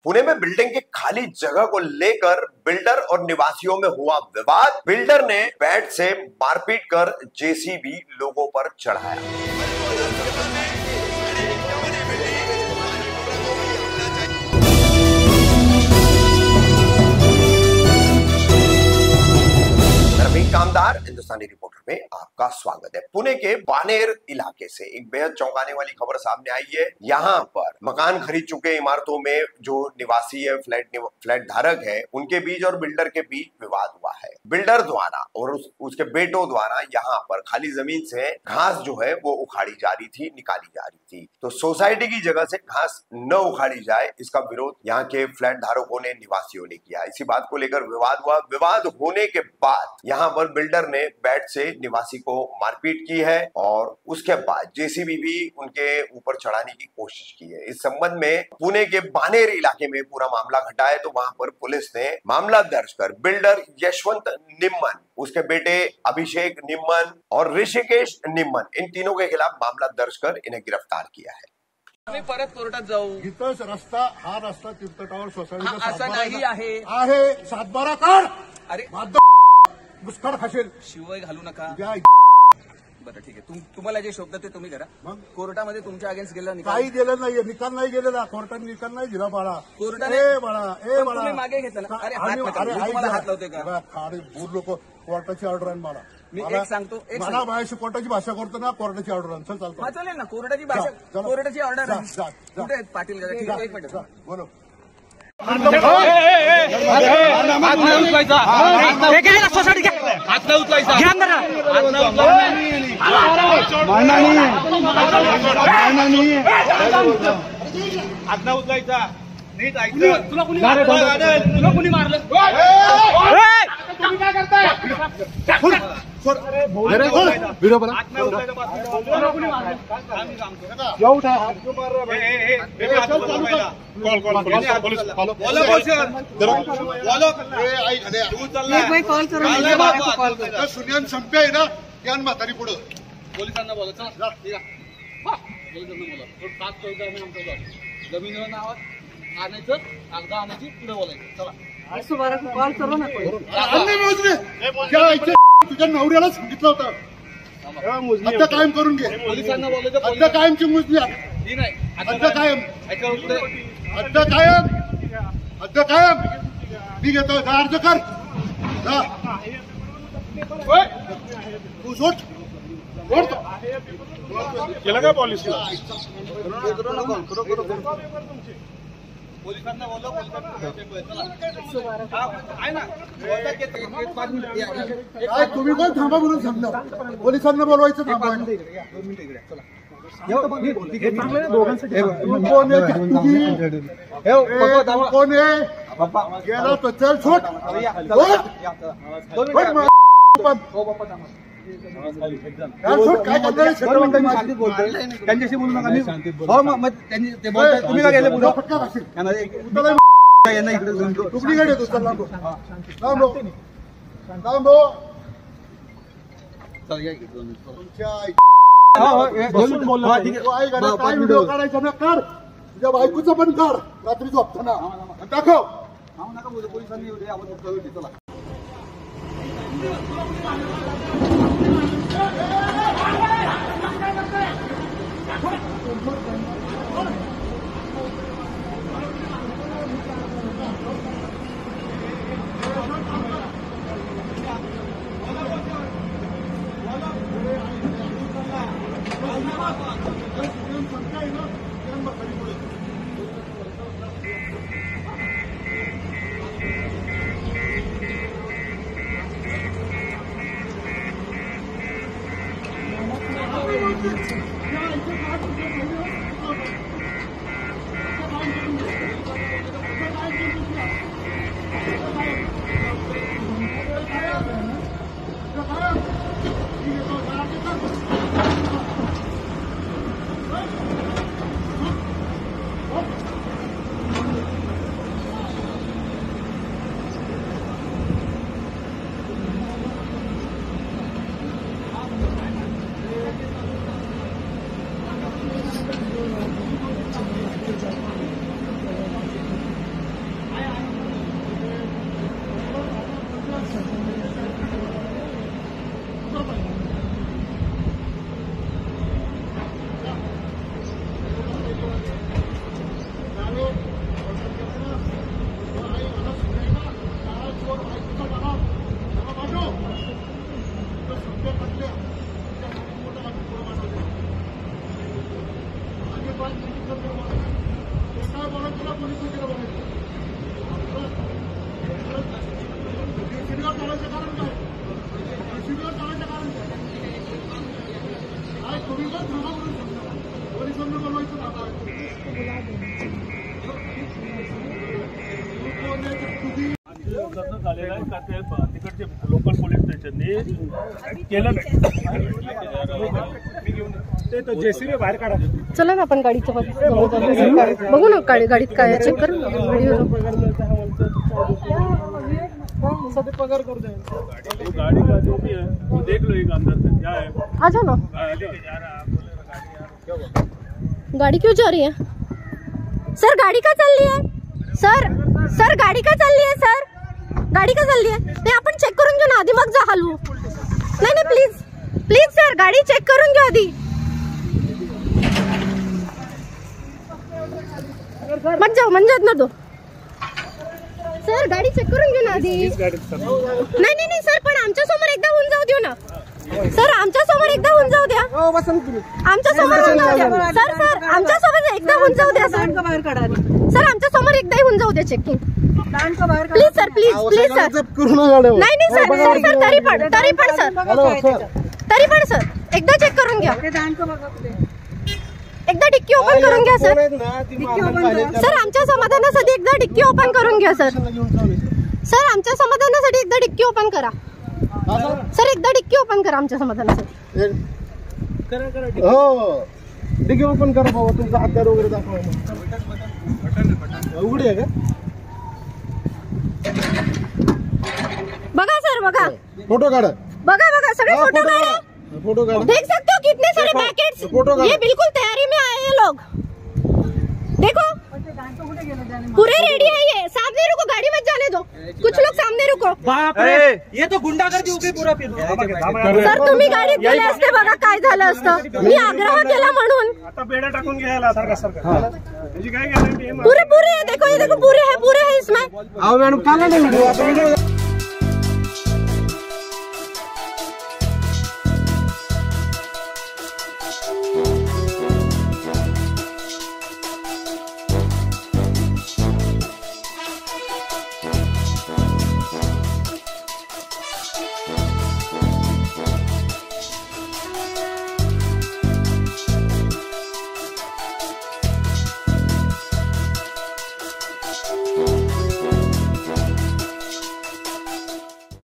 पुणे में बिल्डिंग की खाली जगह को लेकर बिल्डर और निवासियों में हुआ विवाद। बिल्डर ने बैट से मारपीट कर जेसीबी लोगों पर चढ़ाया। कामदार हिंदुस्तानी रिपोर्टर में आपका स्वागत है। पुणे के बानेर इलाके से एक बेहद चौंकाने वाली खबर सामने आई है। यहाँ पर मकान खरीद चुके इमारतों में जो निवासी है, फ्लैट धारक है, उनके बीच और बिल्डर के बीच विवाद हुआ है। बिल्डर द्वारा और उसके बेटों द्वारा यहाँ पर खाली जमीन से घास जो है वो उखाड़ी जा रही थी, निकाली जा रही थी। तो सोसाइटी की जगह से घास न उखाड़ी जाए, इसका विरोध यहाँ के फ्लैट धारकों ने, निवासियों ने किया। इसी बात को लेकर विवाद हुआ। विवाद होने के बाद यहाँ पर बिल्डर ने बैट से निवासी को मारपीट की है और उसके बाद जेसीबी भी उनके ऊपर चढ़ाने की कोशिश की है। इस संबंध में पुणे के बानेर इलाके में पूरा मामला घटा है। तो वहां पर पुलिस ने मामला दर्ज कर बिल्डर यशवंत निम्मन, उसके बेटे अभिषेक निम्मन और ऋषिकेश निम्मन, इन तीनों के खिलाफ मामला दर्ज कर इन्हें गिरफ्तार किया है। मी परत कोर्टात जाऊ। इथंच रस्ता, हा रस्ता तीर्थ टावर सोसायटीचा असं नाही आहे। 7-12 कर। अरे मुस्कड खाशील, शिवाय घालू नका। बरं ठीक आहे, तुम्हाला जे शोभतं ते तुम्ही करा। कोर्टामध्ये तुमच्या अगेन्स्ट गेला निकाल? काही गेलं नाहीये, निकाल नाही गेलेला, कोर्टाने निकाल नाही दिला बाळा। कोर्टाने तुम्ही मागे घेतला ना? अरे हात लावते का? अरे भूर लोक, कोर्टाची ऑर्डर आहे मला। मी एक सांगतो, मला बाहेरशी कोर्टाची भाषा करतो ना, कोर्टाची ऑर्डर आहे, चालतो। चालेल ना, कोर्टाची भाषा, कोर्टाची ऑर्डर आहे। कुठे आहेत पाटील? ठीक आहे, एक मिनिट बोलो। हात नाही उचलायचा, नीट ऐकलं। तुला कुणी मारलं? तुम्ही काय करताय? व्हिडिओ बना। सुनियन संपे आहे ना, ज्ञान म्हातारी पुढं पोलिसांना बोला। चला पोलिसांना बोला। जमिनीवर नावात आणायचं, कागदा आणायची, पुढे बोलायचं। चला कॉल करू ना। तुझ्या नवऱ्याला सांगितलं होतं हद्द कायम करून घे। पोलिसांना बोलायचं, हद्द कायमची मुजली नाही, हद्द कायम, हद्द कायम, हद्द कायम। मी घेतो, अर्ज कर। तू सोड केलं काय पॉलिसीला? पोलिसांना बोललो, तुम्ही कोण थांबा म्हणून सांगणार? पोलिसांना बोलवायचं थांबा। कोण आहे? गेला तर चल, छोट त्यांच्याशी बोलू नका। तुम्ही का गेले पुढे? डुप्लिकेट येतो, चल लांबो काय व्हिडिओ काढायचा ना कर, तुझ्या बायकोचा पण काढ, रात्री झोपताना दाखव। पोलिसांनी चला तिकडचे लोकल पोलीस स्टेशनने केलं नाही ते तो जेसीबी बाहेर काढा. चला ना आपण गाडीच्या बघू ना गाडीत काय चेक करू ना पगार कर दे गाड़ी का जो भी है वो देख लो एक अंदर से क्या है. आ जाओ ना. गाड़ी क्यों जा रही है सर? गाड़ी का चल रही है सर गाड़ी का चल रही है सर? गाड़ी का चालली आहे? नाही आपण चेक करून घेऊ ना आधी, मग जा हलवू. नाही प्लीज सर गाडी चेक करून घेऊ आधी. मत जाऊ म्हणजे ना तो सर गाडी चेक करून घेऊ ना आधी. नाही सर पण आमच्या समोर एकदा होऊन जाऊ देऊ ना सर. आमच्या समोर एकदा होऊन जाऊ द्या. आमच्या समोर सर आमच्या समोर एकदा होऊन जाऊ द्या सर. सर आमच्या समोर एकदा होऊन जाऊ द्या checking please sir. Please sir. नाही सर तरी पण सर एकदा चेक करून घ्या. एकदा डिक्की ओपन करून घ्या सर. सर आमच्या समाधानासाठी एकदा डिक्की ओपन करून घ्या सर. सर आमच्या समाधानासाठी एकदा डिक्की ओपन करा सर. एकदा डिक्की ओपन करा आमच्या समाधानासाठी. हो डिक्की ओपन करा बाबा. तुमचा हत्यार वगैरे दाखवा. उघडी आहे का? बघा सर बघा फोटो काढा. बघा सगळे फोटो काढा. फोटो काढा. देख सकते हो कितने सारे पैकेट्स. ये बिल्कुल तैयारी में आए हैं लोग. देखो पूरे रेडी है. ये सामने रुको, गाड़ी मत जाने दो. कुछ लोग सामने रुको. ये तो गुंडागर्दी होगी पूरा. सर तुम्ही गाडीत गेले असते बघा काय झालं असतं. मी आग्रह केला म्हणून. आता बेडा टाकून घ्यायला सरकार म्हणजे काय गॅरंटी आहे? पूरे देखो ये देखो पूरे है इसमें. आओ मॅडम काला नाही.